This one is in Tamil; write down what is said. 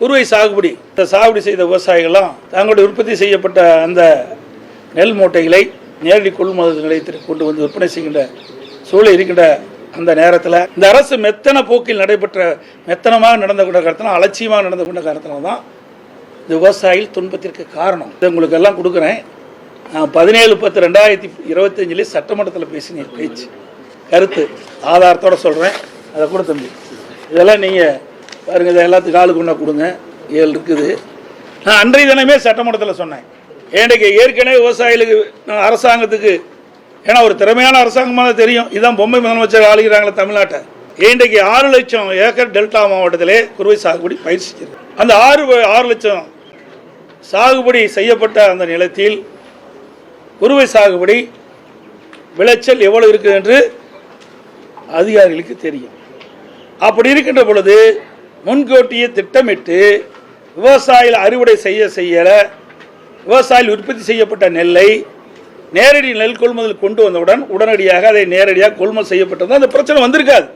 குறுவை சாகுபடி செய்த விவசாயிகள்லாம் தங்களுடைய உற்பத்தி செய்யப்பட்ட அந்த நெல் மூட்டைகளை நேரடி கொள்முதல் நிலையத்திற்கு கொண்டு வந்து விற்பனை செய்கின்ற சூழல் இருக்கின்ற அந்த நேரத்தில் இந்த அரசு மெத்தன போக்கில் மெத்தனமாக நடந்த கொண்ட காரணத்தினால் அலட்சியமாக நடந்த கொண்ட காரணத்தினால் தான் இந்த விவசாயிகள் துன்பத்திற்கு காரணம். இதை உங்களுக்கு எல்லாம் கொடுக்குறேன். நான் 17/10/2025 சட்டமன்றத்தில் பேசினேன் பேச்சு கருத்து ஆதாரத்தோடு சொல்கிறேன். அதை கூட தம்பி இதெல்லாம் நீங்கள் பாருங்கள், இதை எல்லாத்துக்கும் ஆளுக்கு ஒன்றா கொடுங்க. 7 இருக்குது. நான் அன்றைய தினமே சட்டமன்றத்தில் சொன்னேன். ஏன்றைக்கு ஏற்கனவே விவசாயிகளுக்கு அரசாங்கத்துக்கு ஏன்னா ஒரு திறமையான அரசாங்கமாக தெரியும். இதுதான் பொம்மை முதலமைச்சர் ஆளுகிறாங்களே தமிழ்நாட்டை. இன்றைக்கு 6 லட்சம் ஏக்கர் டெல்டா மாவட்டத்திலே குறுவை சாகுபடி பயிற்சி. அந்த 6 லட்சம் சாகுபடி செய்யப்பட்ட அந்த நிலத்தில் குறுவை சாகுபடி விளைச்சல் எவ்வளவு இருக்குது என்று அதிகாரிகளுக்கு தெரியும். அப்படி இருக்கின்ற பொழுது முன்கூட்டியே திட்டமிட்டு விவசாயிகள் அறுவடை செய்ய விவசாயிகள் உற்பத்தி செய்யப்பட்ட நெல்லை நேரடி நெல் கொள்முதல் கொண்டு வந்தவுடன் உடனடியாக அதை நேரடியாக கொள்முதல் செய்யப்பட்டது அந்த பிரச்சனை வந்திருக்காது.